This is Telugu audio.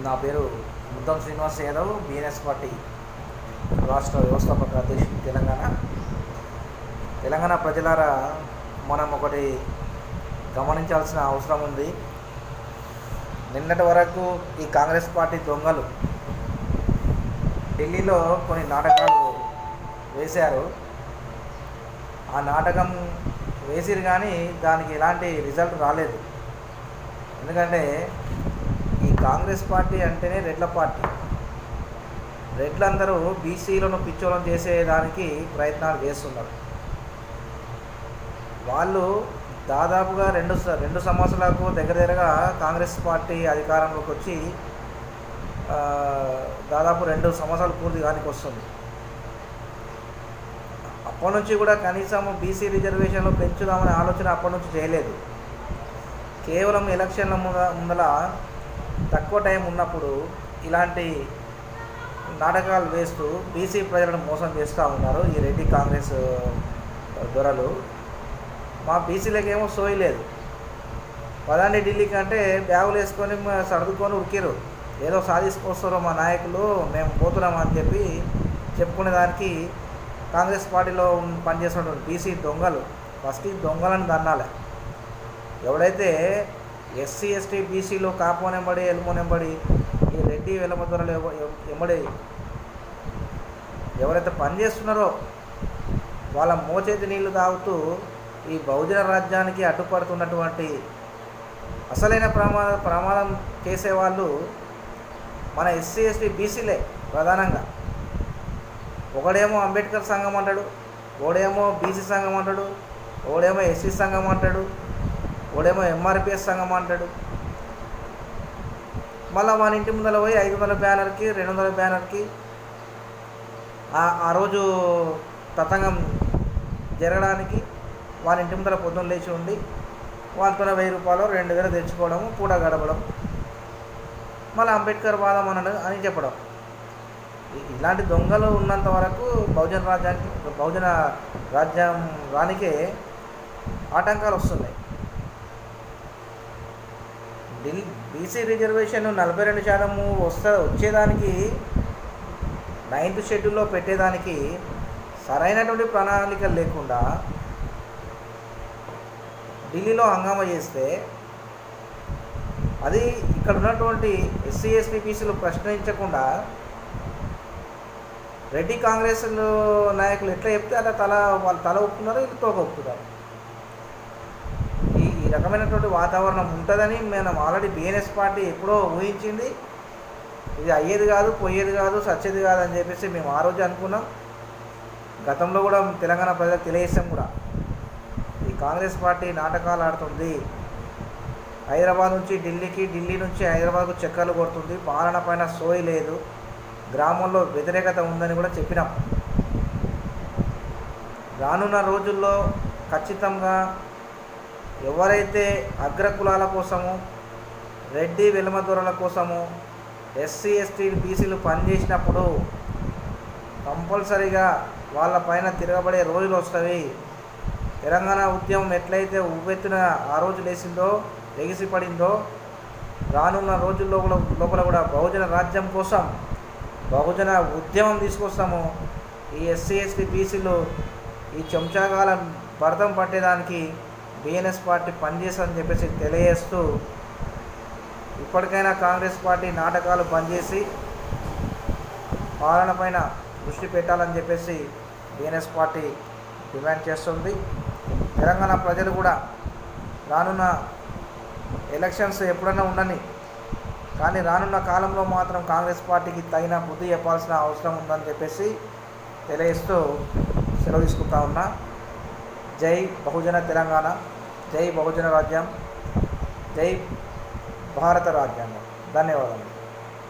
నా పేరు ముద్దం శ్రీనివాస్ యాదవ్, బీఎన్ఎస్ పార్టీ రాష్ట్ర వ్యవస్థాపక అధ్యక్షుడు తెలంగాణ ప్రజలారా, మనం ఒకటి గమనించాల్సిన అవసరం ఉంది. నిన్నటి వరకు ఈ కాంగ్రెస్ పార్టీ దొంగలు ఢిల్లీలో కొన్ని నాటకాలు వేశారు. ఆ నాటకం వేసిరు కానీ దానికి ఎలాంటి రిజల్ట్ రాలేదు. ఎందుకంటే ఈ కాంగ్రెస్ పార్టీ అంటేనే రెడ్ల పార్టీ. రెడ్లందరూ బీసీలను పిచ్చోళం చేసేదానికి ప్రయత్నాలు చేస్తున్నారు. వాళ్ళు దాదాపుగా రెండు సంవత్సరాలకు దగ్గరగా కాంగ్రెస్ పార్టీ అధికారంలోకి వచ్చి దాదాపు 2 సంవత్సరాలు పూర్తి కానికి వస్తుంది. అప్పటి నుంచి కూడా కనీసం బీసీ రిజర్వేషన్లు పెంచుదామనే ఆలోచన అప్పటి నుంచి చేయలేదు. కేవలం ఎలక్షన్ల ముందల తక్కువ టైం ఉన్నప్పుడు ఇలాంటి నాటకాలు వేస్తూ బీసీ ప్రజలను మోసం చేస్తూ ఉన్నారు ఈ రెడ్డి కాంగ్రెస్ దొరలు. మా బీసీలకేమో సోయి లేదు. పదండి ఢిల్లీకి అంటే బ్యాగులు వేసుకొని సర్దుకొని ఉరికిరు. ఏదో సాధించుకొస్తారో మా నాయకులు, మేము పోతున్నాం అని చెప్పి చెప్పుకునే దానికి కాంగ్రెస్ పార్టీలో పనిచేస్తున్నటువంటి బీసీ దొంగలు ఫస్ట్ దొంగలను దన్నాలి. ఎవడైతే ఎస్సీ ఎస్టీ బీసీలు కాపోనెంబడి ఎలుమోనెంబడి ఈ రెడ్డి వెలమ దొరలు ఎంబడి ఎవరైతే పనిచేస్తున్నారో వాళ్ళ మోచేతి నీళ్లు తాగుతూ ఈ బహుజన రాజ్యానికి అడ్డుపడుతున్నటువంటి అసలైన ప్రమాదం చేసేవాళ్ళు మన ఎస్సీ ఎస్టీ బీసీలే ప్రధానంగా. ఒకడేమో అంబేద్కర్ సంఘం అంటాడు, ఒకడేమో బీసీ సంఘం అంటాడు, ఒకడేమో ఎస్సీ సంఘం అంటాడు, ఒకడేమో ఎంఆర్పిఎస్ సంఘం అంటాడు. మళ్ళీ మన ఇంటి ముందర పోయి 500 బ్యానర్కి 200 బ్యానర్కి ఆ రోజు తతంగం జరగడానికి వాళ్ళ ఇంటి ముందర పొద్దున్న లేచి ఉండి వాళ్ళతో 1000 రూపాయలు 2000 తెచ్చుకోవడము, పూట గడపడం, మళ్ళీ అంబేద్కర్ వాదం అని చెప్పడం. ఇలాంటి దొంగలు ఉన్నంత వరకు బహుజన రాజ్యం రానికే ఆటంకాలు వస్తున్నాయి. బీసీ రిజర్వేషన్ 42% వచ్చేదానికి 9th షెడ్యూల్లో పెట్టేదానికి సరైనటువంటి ప్రణాళికలు లేకుండా ఢిల్లీలో హంగామా చేస్తే అది ఇక్కడ ఉన్నటువంటి ఎస్సీ ఎస్టీ బీసీలు ప్రశ్నించకుండా రెడ్డి కాంగ్రెస్ నాయకులు ఎట్లా చెప్తే అలా వాళ్ళు తల ఒప్పుతున్నారు, ఇది తోక ఒప్పుతున్నారు. ఈ రకమైనటువంటి వాతావరణం ఉంటుందని మనం ఆల్రెడీ బీఎన్ఎస్ పార్టీ ఎప్పుడో ఊహించింది. ఇది అయ్యేది కాదు, పోయేది కాదు, సచ్చేది కాదు అని చెప్పేసి మేము ఆ రోజు అనుకున్నాం. గతంలో కూడా తెలంగాణ ప్రజలకు తెలియజేసాం కూడా. ఈ కాంగ్రెస్ పార్టీ నాటకాలు ఆడుతుంది. హైదరాబాద్ నుంచి ఢిల్లీకి, ఢిల్లీ నుంచి హైదరాబాద్కు చక్కర్లు కొడుతుంది. పాలన పైన సోయి లేదు, గ్రామంలో వ్యతిరేకత ఉందని కూడా చెప్పినాం. రానున్న రోజుల్లో ఖచ్చితంగా ఎవరైతే అగ్రకులాల కోసము, రెడ్డి వెలమ దొరల కోసము ఎస్సీ ఎస్టీ బీసీలు పనిచేసినప్పుడు కంపల్సరీగా వాళ్ళపైన తిరగబడే రోజులు వస్తాయి. తెలంగాణ ఉద్యమం ఎట్లయితే ఉవ్వెత్తున ఆ రోజు లేచిందో, ఎగిసిపడిందో, రానున్న రోజుల్లో లోపల కూడా బహుజన రాజ్యం కోసం బహుజన ఉద్యమం తీసుకొస్తాము. ఈ ఎస్సీ ఎస్టీ బీసీలు ఈ చెంచాగాల భరతం పట్టేదానికి బీఎన్ఎస్ పార్టీ పనిచేస్తుందని చెప్పేసి తెలియజేస్తూ, ఇప్పటికైనా కాంగ్రెస్ పార్టీ నాటకాలు బంద్ చేసి పాలన పైన దృష్టి పెట్టాలని చెప్పేసి బీఎన్ఎస్ పార్టీ డిమాండ్ చేస్తుంది. తెలంగాణ ప్రజలు కూడా రానున్న ఎలక్షన్స్ ఎప్పుడైనా ఉండని, కానీ రానున్న కాలంలో మాత్రం కాంగ్రెస్ పార్టీకి తగిన బుద్ధి చెప్పాల్సిన అవసరం ఉందని చెప్పేసి తెలియజేస్తూ సెలవు తీసుకుంటా ఉన్నా. జై బహుజన తెలంగాణ, జై బహుజన రాజ్యం, జై భారత రాజ్యాంగం. ధన్యవాదాలు.